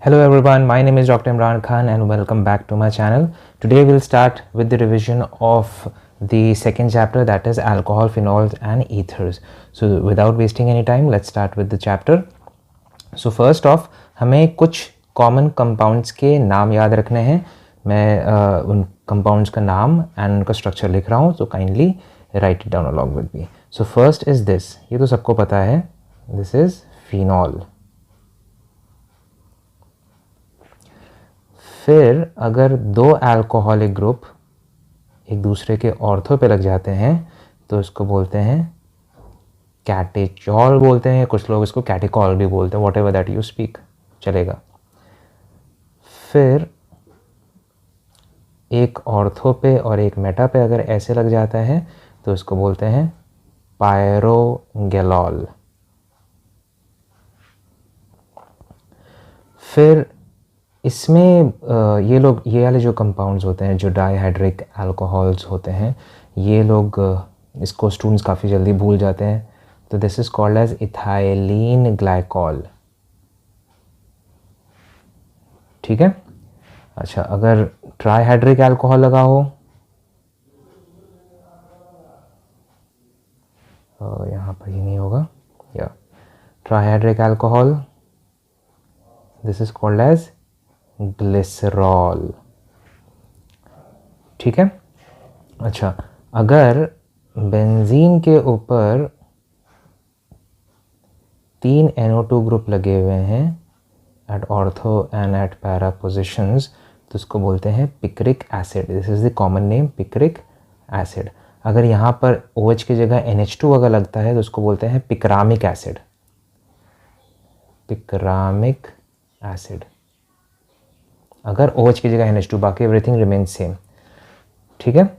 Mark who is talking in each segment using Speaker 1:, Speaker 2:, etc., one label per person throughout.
Speaker 1: Hello everyone, my name is Dr. Imran Khan and welcome back to my channel. Today we'll start with the revision of the second chapter, that is alcohol, phenols and ethers. So without wasting any time, let's start with the chapter. So first off, हमें कुछ common compounds के नाम याद रखने हैं. मैं उन compounds का नाम and उनका structure लिख रहा हूँ, so kindly write it down along with me. So first is this, ये तो सबको पता है, this is phenol. फिर अगर दो अल्कोहलिक ग्रुप एक दूसरे के ऑर्थो पे लग जाते हैं तो इसको बोलते हैं कैटेचॉल बोलते हैं, कुछ लोग इसको कैटेकॉल भी बोलते हैं, व्हाटएवर दैट यू स्पीक चलेगा. फिर एक ऑर्थो पे और एक मेटा पे अगर ऐसे लग जाता है तो इसको बोलते हैं पायरोगेलॉल. फिर इसमें ये वाले जो कंपाउंड्स होते हैं, जो डाईहाइड्रिक अल्कोहल्स होते हैं, ये लोग इसको स्टूडेंट्स काफ़ी जल्दी भूल जाते हैं, तो this is called as ethylene glycol. ठीक है. अच्छा, अगर ट्राईहाइड्रिक अल्कोहल लगा हो, यहाँ पर ही नहीं होगा, या trihydric alcohol, this is called as glycerol. ठीक है. अच्छा, अगर बेंजीन के ऊपर 3 NO2 ग्रुप लगे हुए हैं at ortho and at para positions तो इसको बोलते हैं picric acid. This is the common name, picric acid. अगर यहाँ पर OH की जगह NH2 अगर लगता है तो उसको बोलते हैं पिक्रामिक एसिड. पिक्रामिक एसिड. अगर OH की जगह NH2, बाकी एवरीथिंग रिमेन सेम. ठीक है.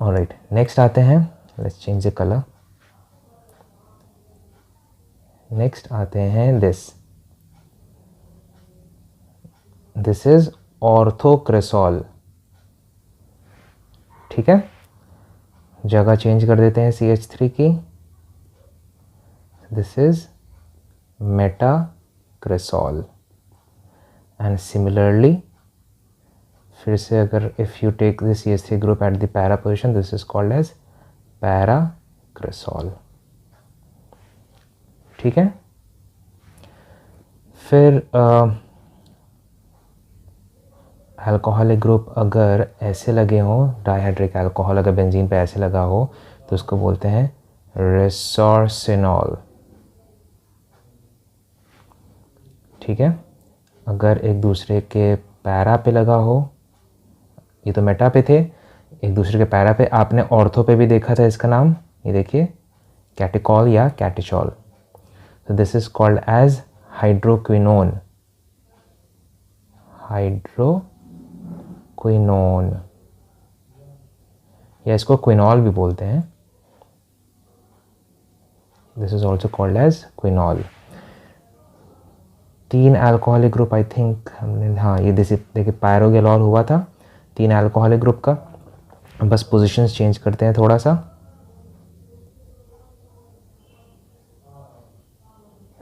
Speaker 1: ऑलराइट, नेक्स्ट आते हैं, let's change the colour. Next आते हैं दिस इज ऑर्थोक्रेसॉल. ठीक है. जगह चेंज कर देते हैं CH3 की, this is metacresol. And similarly फिर से अगर if you take this CH3 group at the para position, this is called as paracresol. ठीक है. फिर अल्कोहलिक ग्रुप अगर ऐसे लगे हों, डाईहाइड्रिक अल्कोहल अगर बेंजीन पे ऐसे लगा हो तो उसको बोलते हैं रेसोर्सिनॉल. ठीक है. अगर एक दूसरे के पैरा पे लगा हो, ये तो मेटा पे थे, एक दूसरे के पैरा पे, आपने ऑर्थो पे भी देखा था इसका नाम, ये देखिए कैटेकॉल या कैटेचॉल. तो this is called as hydroquinone. Hydroquinone या इसको क्विनॉल भी बोलते हैं. This is also called as quinol. 3 alcoholic group I think हमने, हाँ ये देखिए पायरोगेलॉल हुआ था 3 अल्कोहलिक ग्रुप का. बस पोजीशंस चेंज करते हैं थोड़ा सा.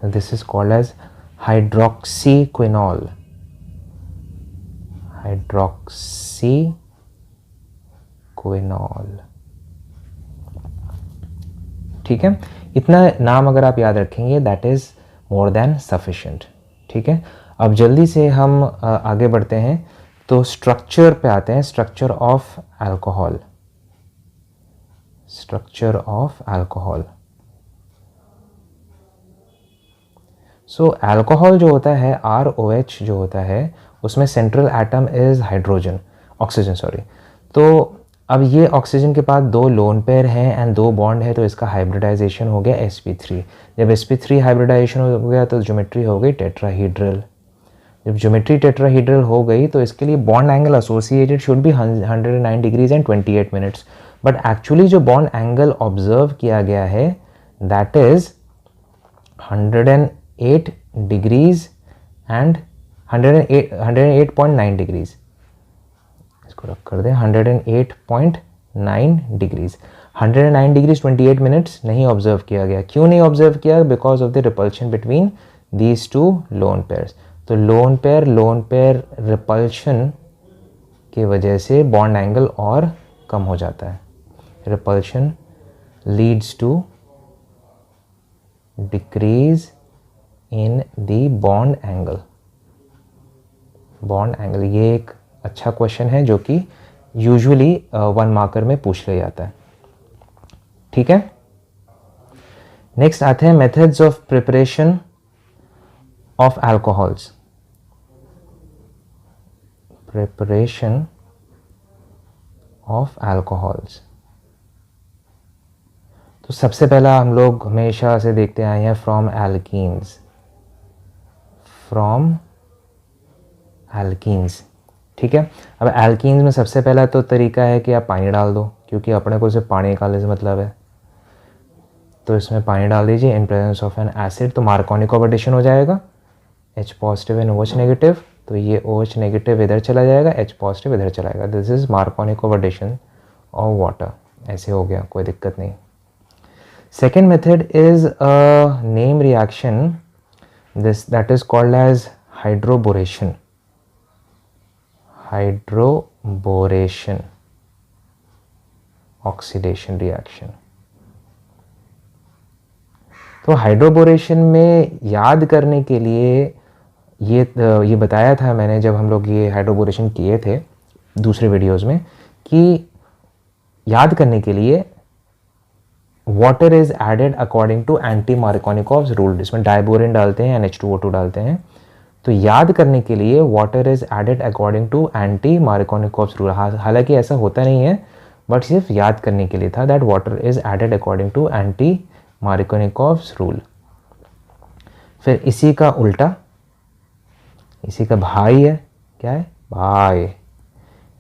Speaker 1: This is called as hydroxyquinol. Hydroxyquinol. ठीक है. इतना नाम अगर आप याद रखेंगे that is more than sufficient. ठीक है. अब जल्दी से हम आगे बढ़ते हैं, तो स्ट्रक्चर पे आते हैं. Structure of alcohol. Structure of alcohol. So alcohol जो होता है, ROH जो होता है, उसमें central atom is hydrogen, oxygen sorry. तो अब ये ऑक्सीजन के पास 2 लोन पेयर हैं एंड 2 बॉन्ड है, तो इसका हाइब्रिडाइजेशन हो गया sp3. जब sp3 हाइब्रिडाइजेशन हो गया तो ज्योमेट्री हो गई टेट्राहीड्रल. जब ज्योमेट्री टेट्राहीड्रल हो गई तो इसके लिए bond angle associated should be 109 degrees and 28 minutes. But actually जो बॉन्ड एंगल ऑब्जर्व किया गया है that is 108 degrees and 108.9 degrees. इसको रख कर दें 108.9 डिग्रीज. 109 डिग्रीज 28 मिनट्स नहीं ऑब्जर्व किया गया. क्यों नहीं ऑब्जर्व किया? Because of the repulsion between these 2 lone pairs. तो लोन पेयर रिपल्शन की वजह से बॉन्ड एंगल और कम हो जाता है. Repulsion leads to decrease in the bond angle. Bond angle ये एक अच्छा क्वेश्चन है जो कि यूजुअली 1 मार्कर में पूछ लिया जाता है. ठीक है. नेक्स्ट आते हैं methods of preparation of alcohols. Preparation of alcohols. तो सबसे पहला हम लोग हमेशा से देखते आए हैं फ्रॉम एल्कीन्स. From alkenes. ठीक है. अब एल्कीन्स में सबसे पहला तो तरीका है कि आप पानी डाल दो, क्योंकि अपने को सिर्फ पानी निकालने से मतलब है. तो इसमें पानी डाल दीजिए in presence of N acid. तो मार्कोनी ऑक्सीडेशन हो जाएगा, H positive and OH negative. तो ये OH नेगेटिव इधर चला जाएगा, H पॉजिटिव इधर चला जाएगा. This is Markovnikov oxidation of water. ऐसे हो गया, कोई दिक्कत नहीं. Second method is a name reaction this that is called as hydroboration. Hydroboration oxidation reaction. तो हाइड्रोबोरेशन में याद करने के लिए ये बताया था मैंने जब हम लोग ये हाइड्रोबोरेशन किए थे दूसरे वीडियोस में, कि याद करने के लिए water is added according to anti Markovnikov's rule. इसमें डाइबोरेन डालते हैं, NH2O2 डालते हैं. तो याद करने के लिए water is added according to anti Markovnikov's rule. हालांकि ऐसा होता नहीं है, बट सिर्फ याद करने के लिए था that water is added according to anti Markovnikov's rule. फिर इसी का उल्टा, इसी का भाई है, क्या है भाई,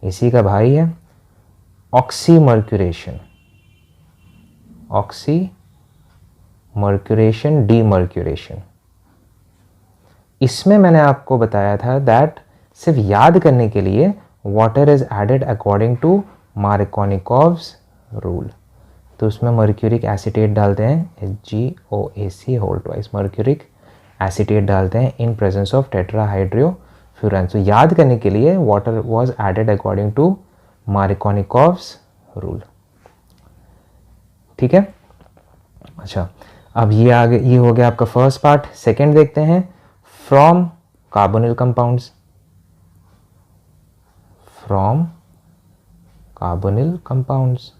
Speaker 1: इसी का भाई है ऑक्सीमर्क्यूरेशन. Oxymercuration, demercuration. इसमें मैंने आपको बताया था दैट सिर्फ याद करने के लिए water is added according to Markovnikov's rule. तो उसमें मर्क्यूरिक एसिटेट डालते हैं, HgOAc whole twice. Mercuric acetate डालते हैं इन प्रेजेंस ऑफ टेट्राहाइड्रोफ्यूरन. तो याद करने के लिए water was added according to Markovnikov's rule. ठीक है. अच्छा, अब ये आगे ये हो गया आपका फर्स्ट पार्ट. सेकंड देखते हैं from carbonyl compounds. From carbonyl compounds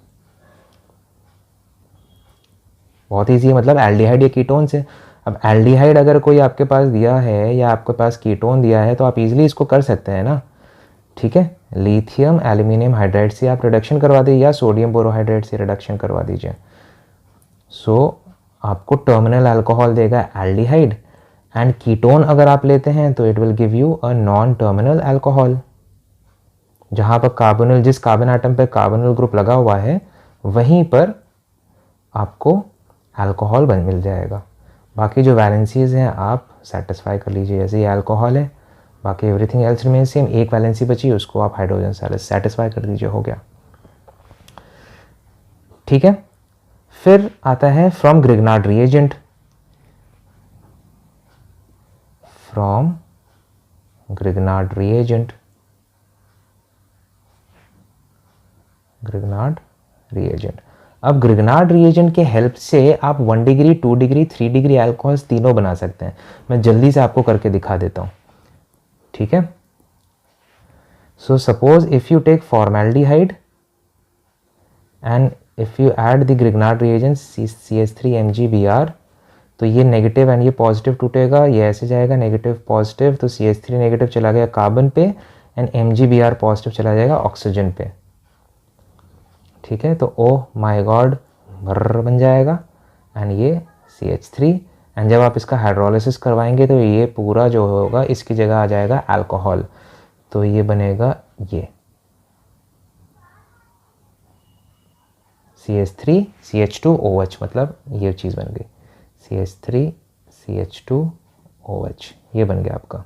Speaker 1: बहुत ईजी है, मतलब एल्डिहाइड या कीटोन से. अब एल्डिहाइड अगर कोई आपके पास दिया है या आपके पास कीटोन दिया है तो आप इजीली इसको कर सकते हैं ना. ठीक है. लिथियम एल्यूमिनियम हाइड्राइड से आप रिडक्शन करवा दीजिए या सोडियम बोरोहाइड्राइड से रिडक्शन करवा दीजिए. सो आपको टर्मिनल अल्कोहल देगा एल्डिहाइड, एंड कीटोन अगर आप लेते हैं तो it will give you a non terminal alcohol. जहाँ पर कार्बोनिल, जिस कार्बन आइटम पर कार्बोनिल ग्रुप लगा हुआ है वहीं पर आपको अल्कोहल मिल जाएगा. बाकी जो वैलेंसीज हैं आप सेटिस्फाई कर लीजिए. जैसे ये अल्कोहल है, बाकी एवरीथिंग एल्स रिमेन सेम. एक वैलेंसी बची, उसको आप हाइड्रोजन से सेटिस्फाई कर दीजिए, हो गया. ठीक है. फिर आता है from Grignard reagent. From Grignard reagent. Grignard reagent. अब ग्रिग्नार्ड रिएजेंट के हेल्प से आप 1 डिग्री, 2 डिग्री, 3 डिग्री अल्कोहल्स तीनों बना सकते हैं. मैं जल्दी से आपको करके दिखा देता हूं. ठीक है. So suppose if you take formaldehyde and if you add the Grignard reagent CH3MgBr, तो ये नेगेटिव एंड ये पॉजिटिव टूटेगा, ये ऐसे जाएगा नेगेटिव पॉजिटिव. तो CH3 नेगेटिव चला गया कार्बन पे एंड MgBr पॉजिटिव चला जाएगा ऑक्सीजन पे. ठीक है. तो ओ माय गॉड भर बन जाएगा एंड ये CH3. एंड जब आप इसका हाइड्रोलिसिस करवाएंगे तो ये पूरा जो होगा इसकी जगह आ जाएगा अल्कोहल. तो ये बनेगा ये CH3 CH2OH, मतलब ये चीज़ बन गई CH3 CH2OH. ये बन गया आपका.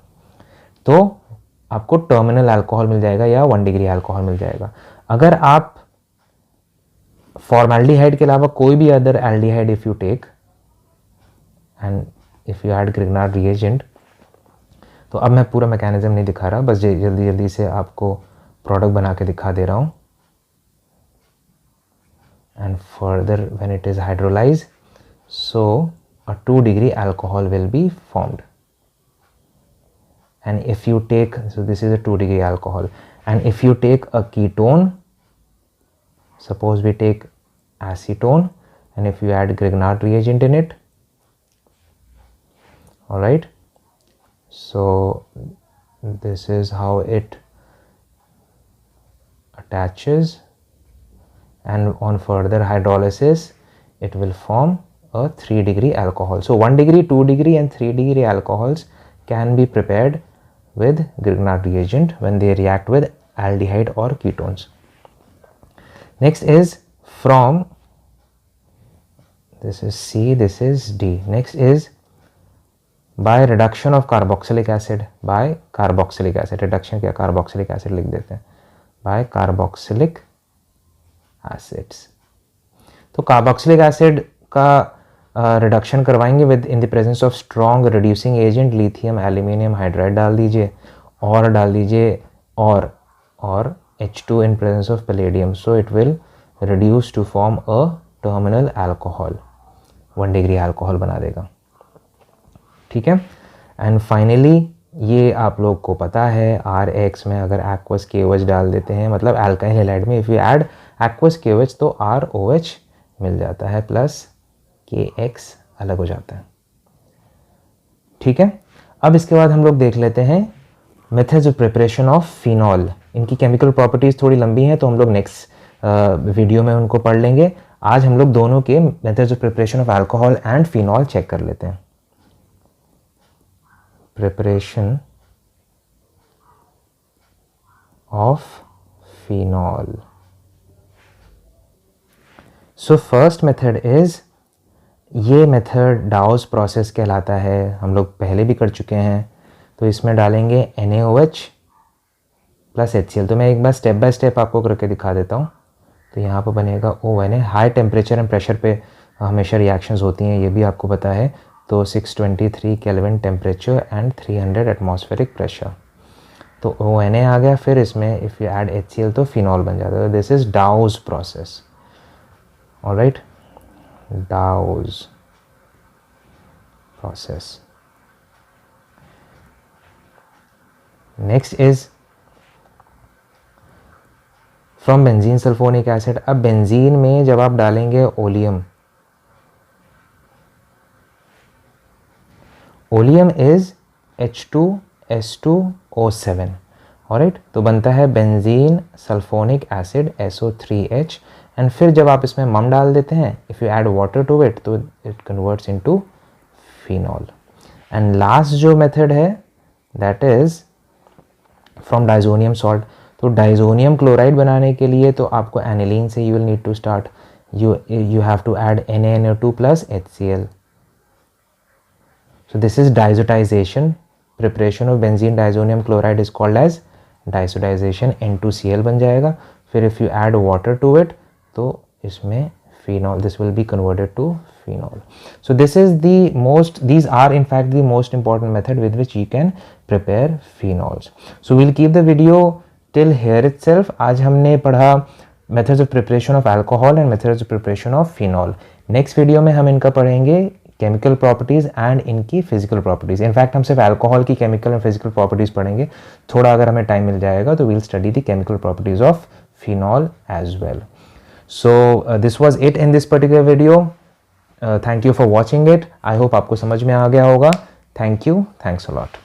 Speaker 1: तो आपको टर्मिनल अल्कोहल मिल जाएगा या 1 डिग्री अल्कोहल मिल जाएगा. अगर आप फॉर्मेल्डिहाइड के अलावा कोई भी other aldehyde if you take and if you add Grignard reagent, तो अब मैं पूरा मैकेनिज्म नहीं दिखा रहा, बस जल्दी जल्दी से आपको प्रोडक्ट बना के दिखा दे रहा हूँ. And further when it is hydrolyzed, so a 2-degree alcohol will be formed. And if you take, so this is a 2-degree alcohol, and if you take a ketone, suppose we take acetone, and if you add Grignard reagent in it, all right, so this is how it attaches, and on further hydrolysis it will form a 3-degree alcohol. So 1-degree, 2-degree and 3-degree alcohols can be prepared with Grignard reagent when they react with aldehyde or ketones. Next is from, this is C, this is D. Next is by reduction of carboxylic acid, by carboxylic acid. Reduction क्या, carboxylic acid लिख देते हैं, by carboxylic acids. तो carboxylic acid का reduction करवाएंगे with in the presence of strong reducing agent, lithium aluminium hydride डाल दीजिए, और डाल दीजिए और H2 in presence of palladium, so it will reduce to form a terminal alcohol, 1-degree alcohol बना देगा. ठीक है. एंड फाइनली ये आप लोग को पता है, RX में अगर aqueous KOH डाल देते हैं, मतलब अल्काइल हैलाइड में if you add aqueous KOH तो ROH मिल जाता है प्लस KX अलग हो जाता है. ठीक है. अब इसके बाद हम लोग देख लेते हैं methods of preparation of phenol. इनकी केमिकल प्रॉपर्टीज़ थोड़ी लंबी हैं तो हम लोग नेक्स्ट वीडियो में उनको पढ़ लेंगे. आज हम लोग दोनों के methods of preparation of alcohol and phenol check कर लेते हैं. Preparation of phenol. So first method is, ये मेथड डाउस प्रोसेस कहलाता है, हम लोग पहले भी कर चुके हैं. तो इसमें डालेंगे NaOH प्लस HCl. तो मैं एक बार स्टेप बाय स्टेप आपको करके दिखा देता हूँ. तो यहाँ पर बनेगा ONA. High temperature and pressure पे हमेशा रिएक्शंस होती हैं, ये भी आपको पता है. तो 623 kelvin temperature and 300 atmospheric pressure. तो ONA आ गया. फिर इसमें इफ़ यू ऐड HCl तो फिनॉल बन जाता है. This is डाउस process. Alright, डाउस process. Next is from benzene sulphonic acid. अब बेंजीन में जब आप डालेंगे oleum, oleum is H2S2O7. Alright, तो बनता है benzene sulphonic acid SO3H. And फिर जब आप इसमें मम डाल देते हैं, if you add water to it तो it converts into phenol. And last जो मेथड है that is from diazonium salt. तो डाइजोनियम क्लोराइड बनाने के लिए तो आपको एनिलीन से you will need to start. you have to add NaNO2 plus HCl. So this is diazotization. Preparation of benzene diazonium chloride is called as diazotization. N2Cl बन जाएगा. फिर if you add water to it तो इसमें phenol, this will be converted to phenol. So this is the most, these are in fact the most important method with which you can prepare phenols. So we'll keep the video till here itself. आज हमने पढ़ा methods of preparation of alcohol and methods of preparation of phenol. Next video में हम इनका पढ़ेंगे chemical properties and इनकी physical properties. In fact हम सिर्फ alcohol की chemical and physical properties पढ़ेंगे. थोड़ा अगर हमें time मिल जाएगा तो we'll study the chemical properties of phenol as well. So this was it in this particular video. Thank you for watching it. I hope आपको समझ में आ गया होगा. Thank you. Thanks a lot.